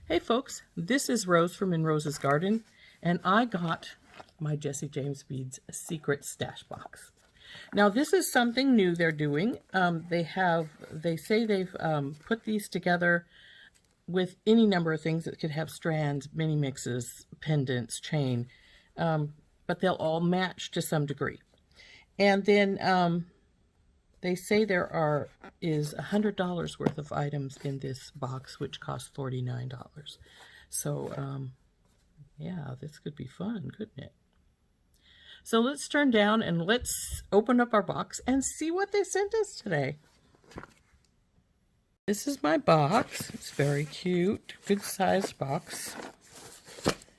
Hey folks, this is Rose from In Rose's Garden, and I got my Jesse James Beads secret stash box. Now this is something new they're doing. They say they've put these together with any number of things that could have strands, mini mixes, pendants, chain, but they'll all match to some degree. And then they say there is $100 worth of items in this box, which costs $49. So, yeah, this could be fun, couldn't it? So let's turn down and let's open up our box and see what they sent us today. This is my box. It's very cute, good sized box.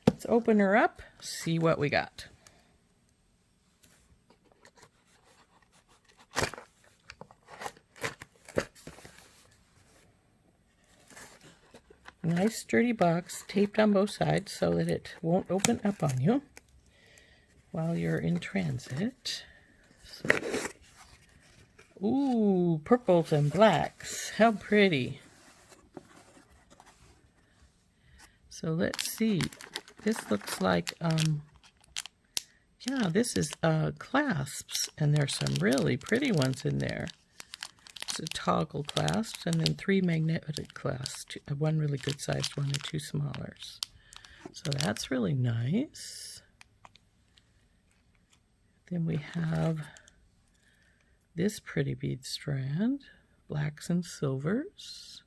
Let's open her up, see what we got. Nice sturdy box, taped on both sides so that it won't open up on you while you're in transit. So, ooh, purples and blacks. How pretty. So let's see. This looks like, yeah, this is clasps, and there's some really pretty ones in there. A toggle clasps, and then 3 magnetic clasps, one really good sized one and 2 smallers. So that's really nice. Then we have this pretty bead strand, blacks and silvers.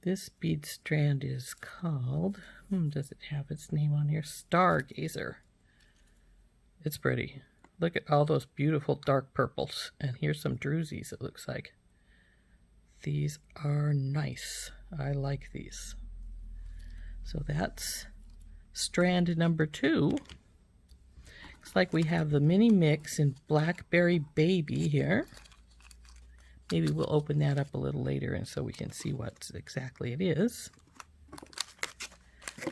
This bead strand is called, does it have its name on here? Stargazer. It's pretty. Look at all those beautiful dark purples. And here's some drusies, it looks like. These are nice. I like these. So that's strand number 2. Looks like we have the mini mix in Blackberry Baby here. Maybe we'll open that up a little later and so we can see what exactly it is.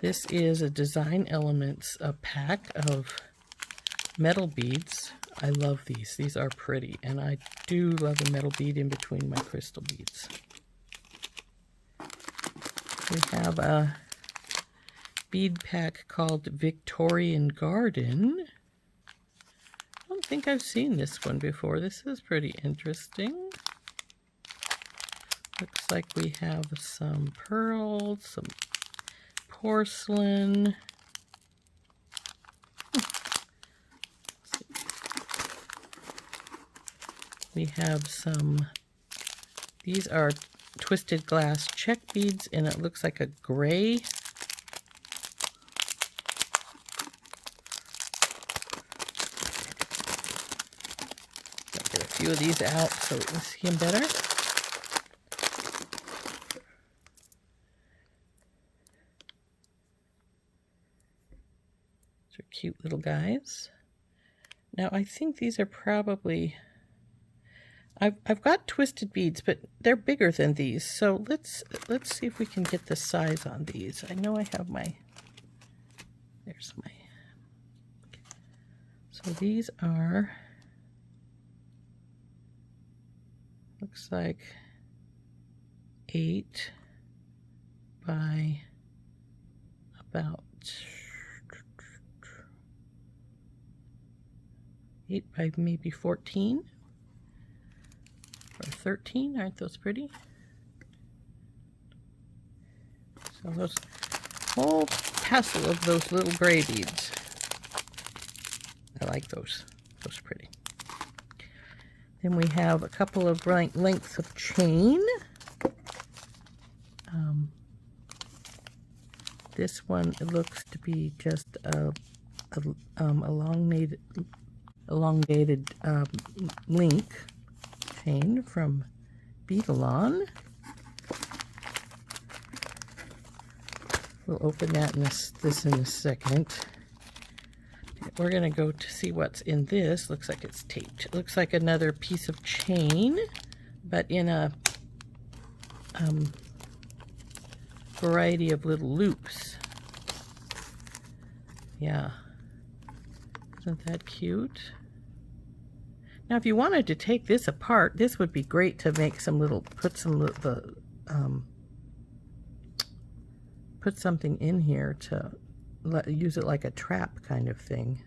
This is a Design Elements pack of metal beads. I love these. These are pretty, and I do love a metal bead in between my crystal beads. We have a bead pack called Victorian Garden. I don't think I've seen this one before. This is pretty interesting. Looks like we have some pearls, some porcelain. We have some, these are twisted glass Czech beads, and it looks like a gray. I'll get a few of these out so we can see them better. These are cute little guys. Now I think these are probably, I've got twisted beads, but they're bigger than these. So let's see if we can get the size on these. I know I have my, there's my, so these are, looks like 8 by about 8 by maybe 14. Or 13, aren't those pretty? So those whole tassel of those little gray beads. I like those. Those are pretty. Then we have a couple of lengths of chain. This one, it looks to be just a elongated link chain from Beadalon. We'll open that in this in a second. We're going to go to see what's in this. Looks like it's taped. It looks like another piece of chain, but in a variety of little loops. Yeah. Isn't that cute? Now, if you wanted to take this apart, this would be great to make some little, put something in here to use it like a trap kind of thing.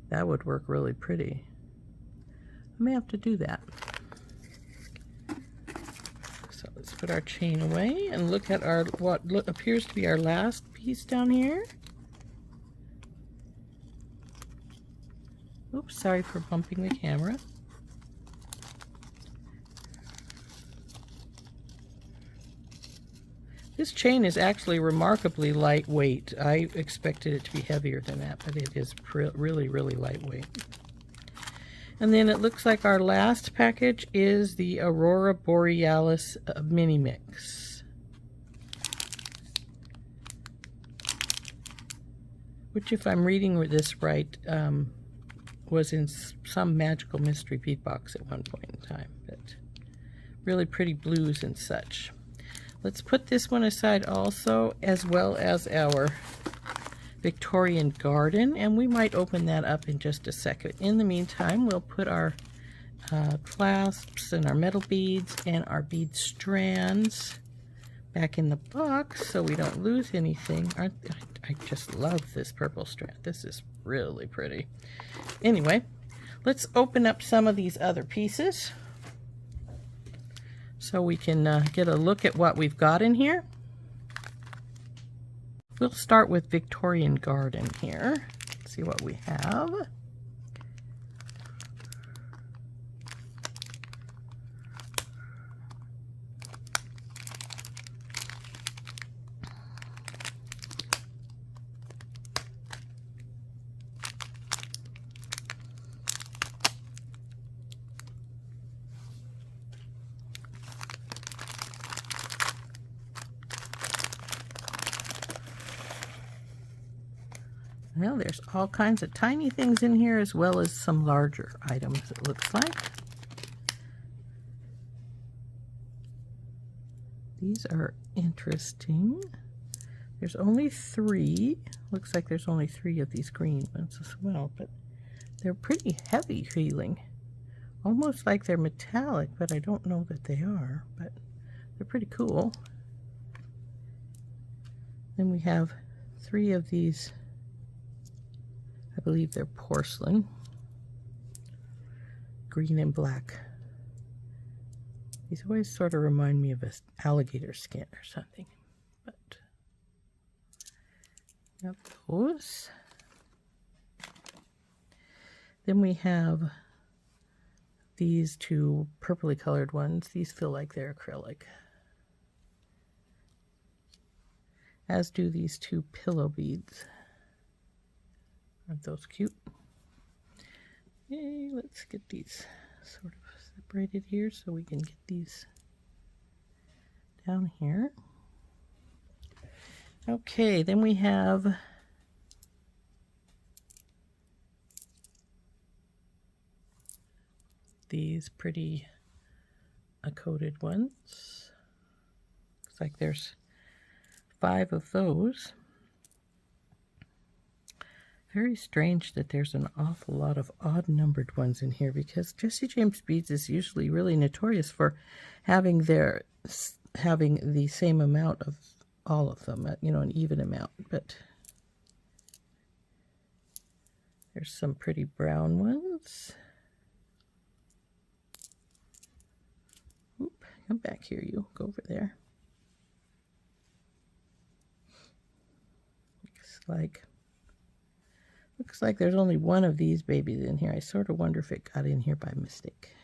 That would work really pretty. I may have to do that. So let's put our chain away and look at our what appears to be our last piece down here. Oops, sorry for bumping the camera. This chain is actually remarkably lightweight. I expected it to be heavier than that, but it is really, really lightweight. And then it looks like our last package is the Aurora Borealis mini mix, which, if I'm reading this right, was in some magical mystery bead box at one point in time. But really pretty blues and such. Let's put this one aside also, as well as our Victorian garden, and we might open that up in just a second. In the meantime, we'll put our clasps and our metal beads and our bead strands back in the box so we don't lose anything. I just love this purple strand. This is really pretty. Anyway, let's open up some of these other pieces so we can get a look at what we've got in here. We'll start with Victorian garden here. See what we have. Well, there's all kinds of tiny things in here, as well as some larger items, it looks like. These are interesting. There's only 3. Looks like there's only 3 of these green ones as well, but they're pretty heavy feeling. Almost like they're metallic, but I don't know that they are, but they're pretty cool. Then we have 3 of these. I believe they're porcelain, green and black. These always sort of remind me of an alligator skin or something. But got those. Then we have these 2 purpley colored ones. These feel like they're acrylic, as do these 2 pillow beads. Aren't those cute? Okay, let's get these sort of separated here so we can get these down here. Okay, then we have these pretty coated ones. Looks like there's 5 of those. Very strange that there's an awful lot of odd-numbered ones in here, because Jesse James Beads is usually really notorious for having the same amount of all of them, you know, an even amount. But there's some pretty brown ones. Oop, come back here, you. Go over there. Looks like there's only 1 of these babies in here. I sort of wonder if it got in here by mistake.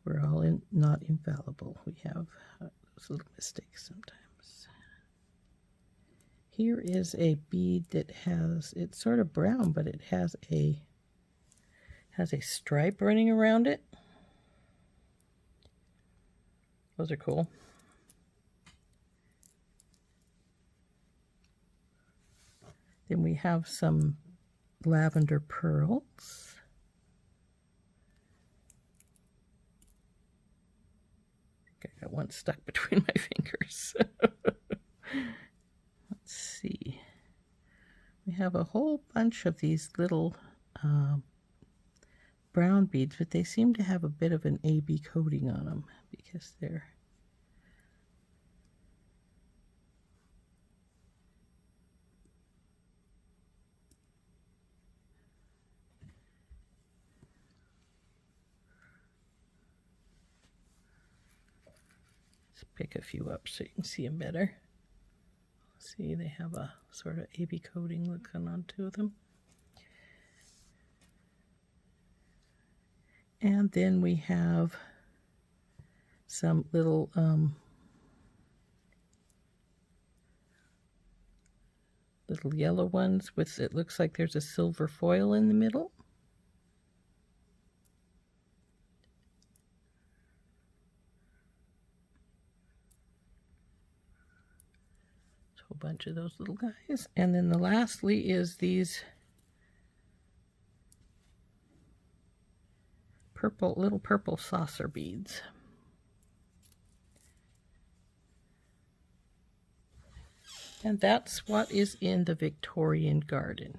We're all not infallible. We have those little mistakes sometimes. Here is a bead that has, it's sort of brown, but it has a stripe running around it. Those are cool. Then we have some lavender pearls. I got one stuck between my fingers. Let's see. We have a whole bunch of these little brown beads, but they seem to have a bit of an AB coating on them because they're pick a few up so you can see them better. See, they have a sort of AB coating looking onto them. And then we have some little little yellow ones with, it looks like there's a silver foil in the middle. A bunch of those little guys. And then the lastly is these purple, little purple saucer beads. And that's what is in the Victorian garden.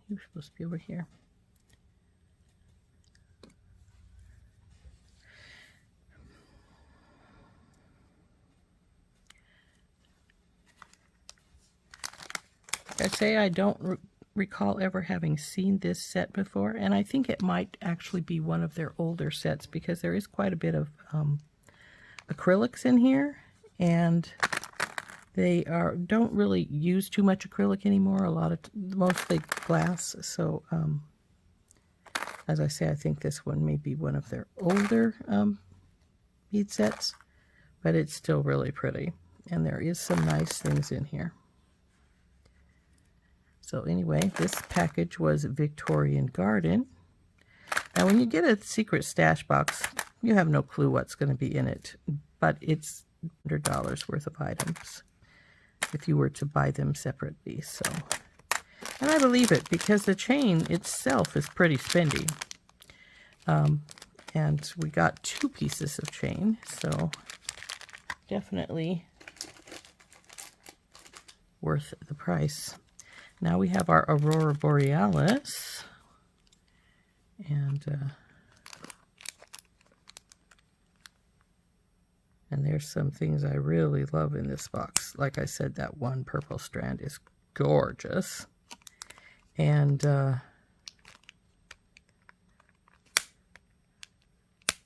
You're supposed to be over here. I say I don't recall ever having seen this set before, and I think it might actually be one of their older sets because there is quite a bit of acrylics in here, and they don't really use too much acrylic anymore. Mostly glass. So as I say, I think this one may be one of their older bead sets, but it's still really pretty, and there is some nice things in here. So anyway, this package was Victorian Garden. Now when you get a secret stash box, you have no clue what's going to be in it, but it's $100 worth of items if you were to buy them separately. So, and I believe it because the chain itself is pretty spendy. And we got 2 pieces of chain, so definitely worth the price. Now we have our Aurora Borealis, and there's some things I really love in this box. Like I said, that one purple strand is gorgeous, and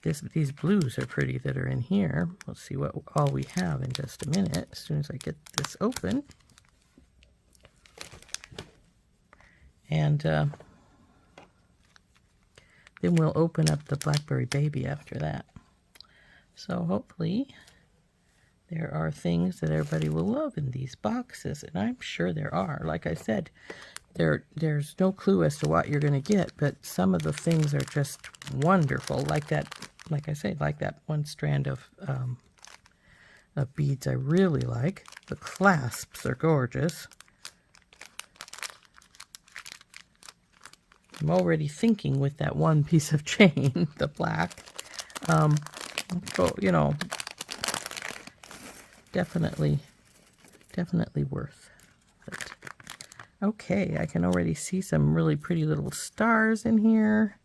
these blues are pretty that are in here. We'll see what all we have in just a minute, as soon as I get this open. And then we'll open up the Blackberry baby after that. So hopefully there are things that everybody will love in these boxes, and I'm sure there are. Like I said, there's no clue as to what you're going to get, but some of the things are just wonderful. Like that, like I say, like that one strand of beads I really like. The clasps are gorgeous. I'm already thinking with that one piece of chain, the black, so, you know, definitely worth it. Okay, I can already see some really pretty little stars in here.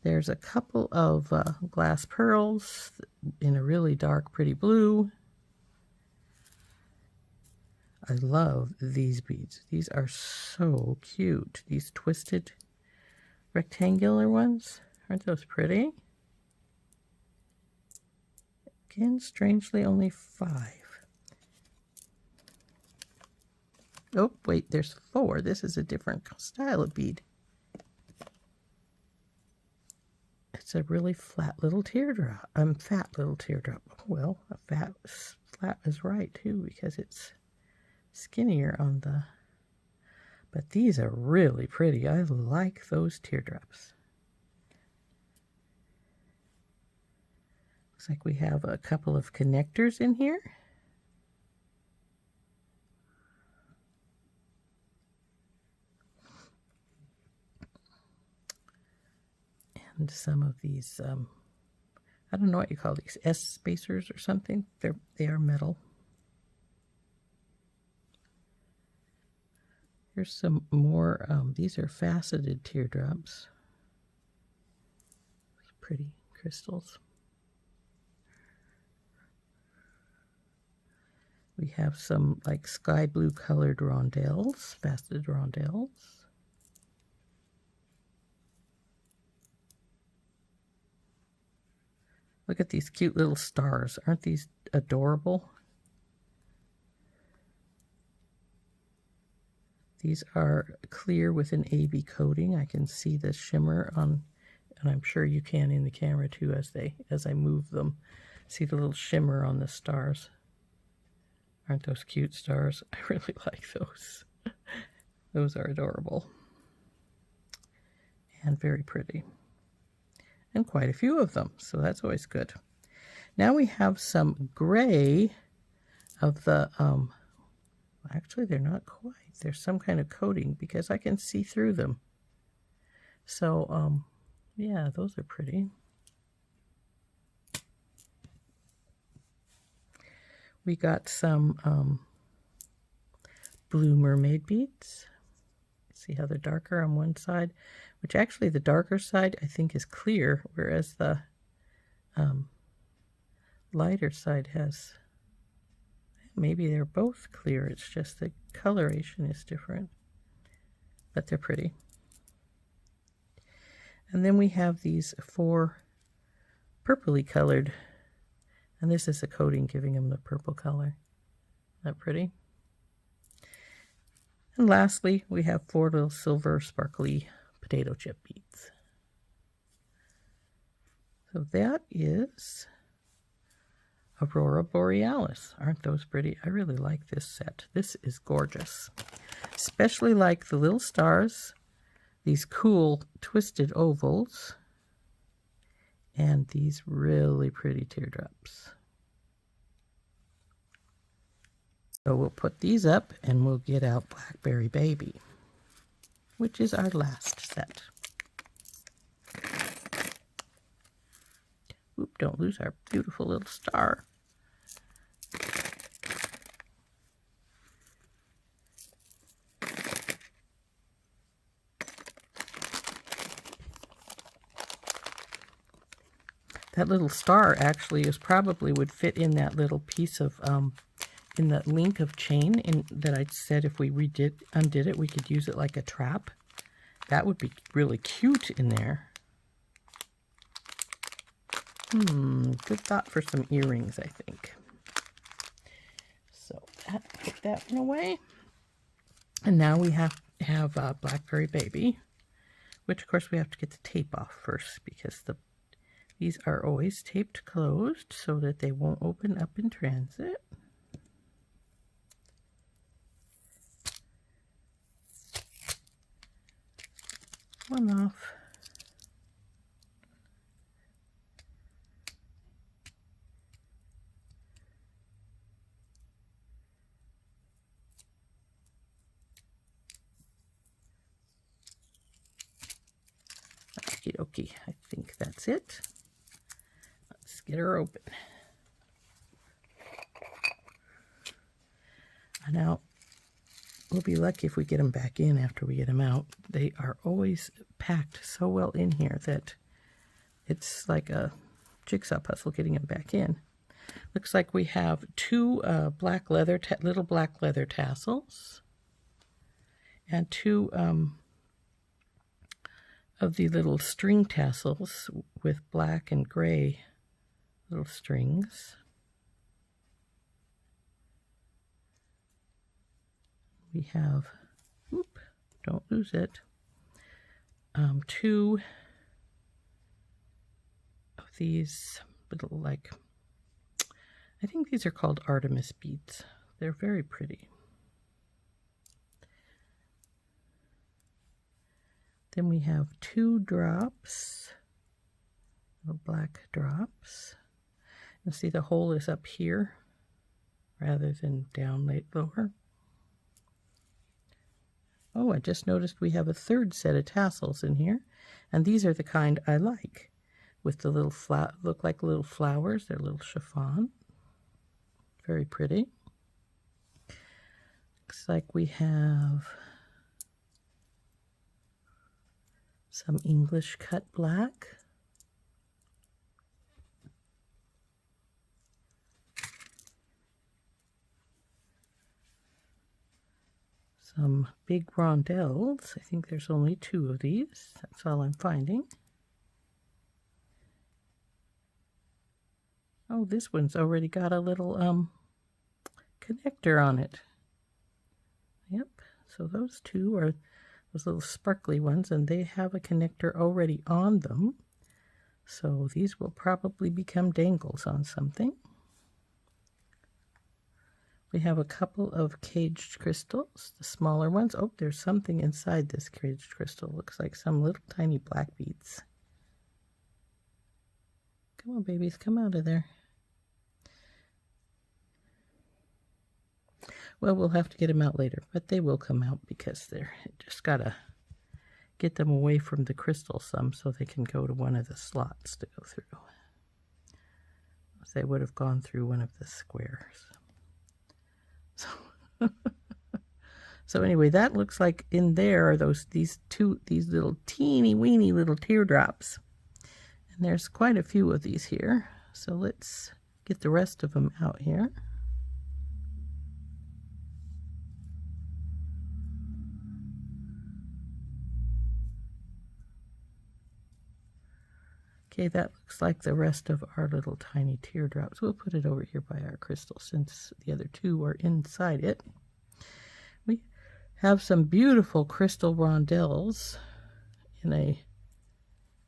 There's a couple of glass pearls in a really dark, pretty blue. I love these beads. These are so cute. These twisted rectangular ones. Aren't those pretty? Again, strangely only 5. Oh, wait, there's 4. This is a different style of bead. It's a really flat little teardrop. Fat little teardrop. Well, flat is right too, because it's skinnier on the, but these are really pretty. I like those teardrops. Looks like we have a couple of connectors in here. And some of these, I don't know what you call these, S spacers or something. They are metal. Here's some more, these are faceted teardrops. Pretty crystals. We have some like sky blue colored rondelles, faceted rondelles. Look at these cute little stars. Aren't these adorable? These are clear with an AB coating. I can see the shimmer on, and I'm sure you can in the camera too as I move them. See the little shimmer on the stars. Aren't those cute stars? I really like those. Those are adorable. And very pretty. And quite a few of them, so that's always good. Now we have some gray of the, actually they're not quite. There's some kind of coating because I can see through them. So, yeah, those are pretty. We got some blue mermaid beads. See how they're darker on one side, which actually the darker side I think is clear, whereas the lighter side has, maybe they're both clear, it's just the coloration is different, but they're pretty. And then we have these 4 purpley colored, and this is a coating giving them the purple color. Isn't that pretty? And lastly, we have 4 little silver sparkly potato chip beads. So that is Aurora Borealis. Aren't those pretty? I really like this set. This is gorgeous. Especially like the little stars, these cool twisted ovals, and these really pretty teardrops. So we'll put these up and we'll get out Blackberry Baby, which is our last set. Oop, don't lose our beautiful little star. That little star actually probably would fit in that little piece of, in that link of chain that I said if we undid it, we could use it like a trap. That would be really cute in there. Good thought for some earrings, I think. So put that one away. And now we have Blackberry Baby, which of course we have to get the tape off first because these are always taped closed so that they won't open up in transit. One off. Okie dokie, I think that's it. Let's get her open. Now, we'll be lucky if we get them back in after we get them out. They are always packed so well in here that it's like a jigsaw puzzle getting them back in. Looks like we have 2 black leather, little black leather tassels, and 2 of the little string tassels with black and gray little strings. We have, oop, don't lose it, 2 of these little, like, I think these are called Artemis beads. They're very pretty. Then we have 2 drops, little black drops. You'll see the hole is up here rather than down lower. Oh, I just noticed we have a 3rd set of tassels in here, and these are the kind I like, with the little look like little flowers. They're little chiffon. Very pretty. Looks like we have Some English cut black. Some big rondelles. I think there's only 2 of these. That's all I'm finding. Oh, this one's already got a little connector on it. Yep, so those 2 are those little sparkly ones, and they have a connector already on them. So these will probably become dangles on something. We have a couple of caged crystals, the smaller ones. Oh, there's something inside this caged crystal. Looks like some little tiny black beads. Come on, babies, come out of there. Well, we'll have to get them out later, but they will come out because they're just gotta get them away from the crystal some so they can go to one of the slots to go through. They would have gone through one of the squares. So anyway, that looks like in there are these little teeny weeny little teardrops. And there's quite a few of these here. So let's get the rest of them out here. Okay, that looks like the rest of our little tiny teardrops. We'll put it over here by our crystal since the other 2 are inside it. We have some beautiful crystal rondelles in a,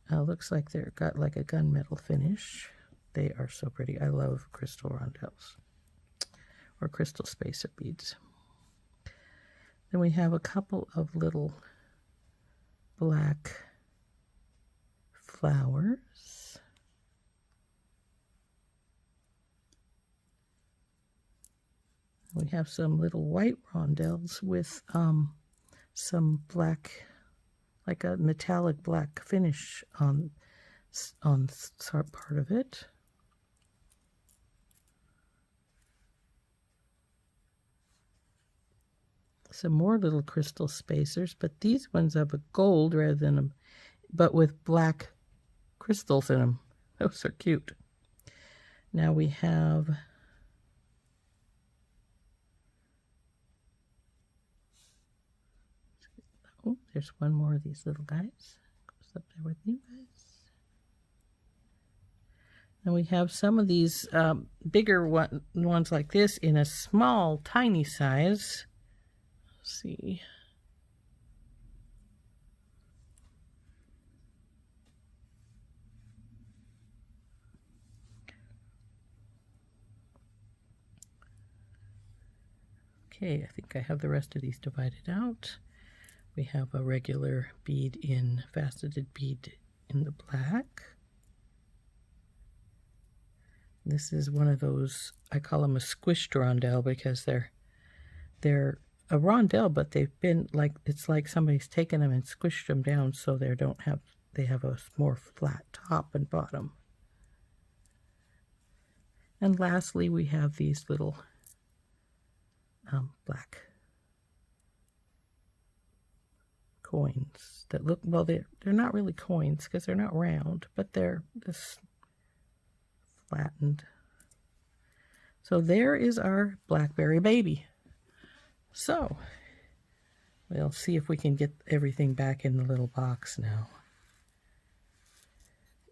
looks like they're got like a gunmetal finish. They are so pretty. I love crystal rondelles or crystal spacer beads. Then we have a couple of little black flowers. We have some little white rondelles with some black, like a metallic black finish on part of it. Some more little crystal spacers, but these ones have a gold rather than a, but with black crystals in them. Those are cute. Now we have oh, there's one more of these little guys. Goes up there with you guys. And we have some of these bigger ones like this in a small, tiny size. Let's see. Okay, I think I have the rest of these divided out. We have a regular bead in, faceted bead in the black. This is one of those, I call them a squished rondelle because they're a rondelle, but they've been like, it's like somebody's taken them and squished them down so they have a more flat top and bottom. And lastly, we have these little black coins that look, well, they're not really coins because they're not round, but they're this flattened. So there is our Blackberry baby. So we'll see if we can get everything back in the little box now.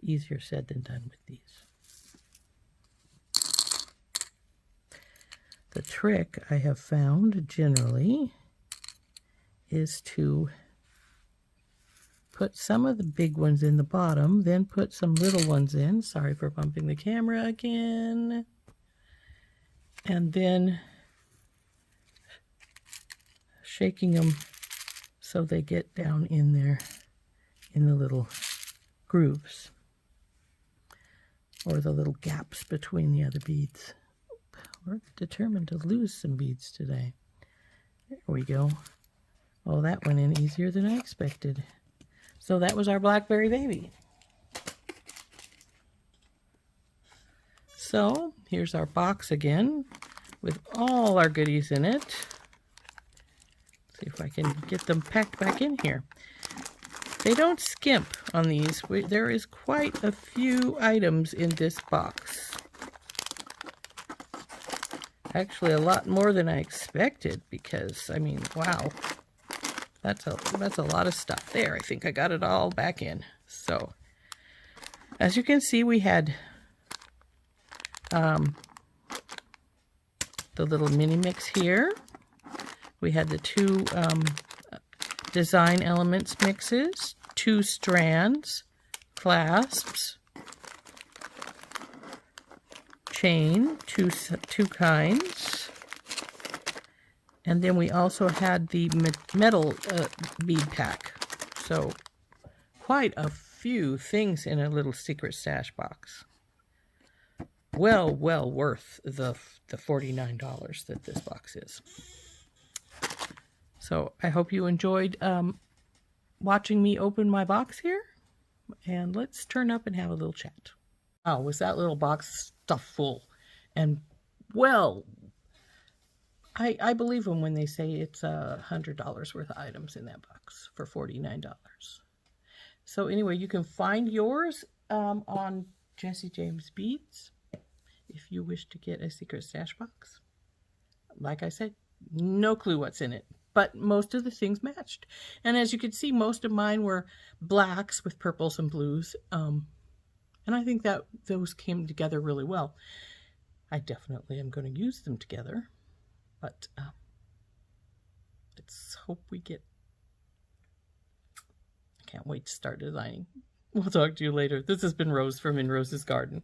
Easier said than done with these. The trick I have found generally is to put some of the big ones in the bottom, then put some little ones in. Sorry for bumping the camera again. And then shaking them so they get down in there in the little grooves or the little gaps between the other beads. We're determined to lose some beads today. There we go. Oh, that went in easier than I expected. So that was our Blackberry baby. So here's our box again with all our goodies in it. See if I can get them packed back in here. They don't skimp on these. There is quite a few items in this box. Actually, a lot more than I expected because, I mean, wow. That's a lot of stuff there. I think I got it all back in. So, as you can see, we had the little mini mix here. We had the two design elements mixes, 2 strands, clasps, chain, two kinds, and then we also had the metal bead pack. So quite a few things in a little secret stash box. Well worth the $49 that this box is. So I hope you enjoyed watching me open my box here. And let's turn up and have a little chat. Wow, was that little box stuffed full? And, well, I believe them when they say it's $100 worth of items in that box for $49. So anyway, you can find yours on Jesse James Beads if you wish to get a secret stash box. Like I said, no clue what's in it, but most of the things matched. And as you can see, most of mine were blacks with purples and blues. And I think that those came together really well. I definitely am going to use them together, but let's hope we get... I can't wait to start designing. We'll talk to you later. This has been Rose from In Rose's Garden.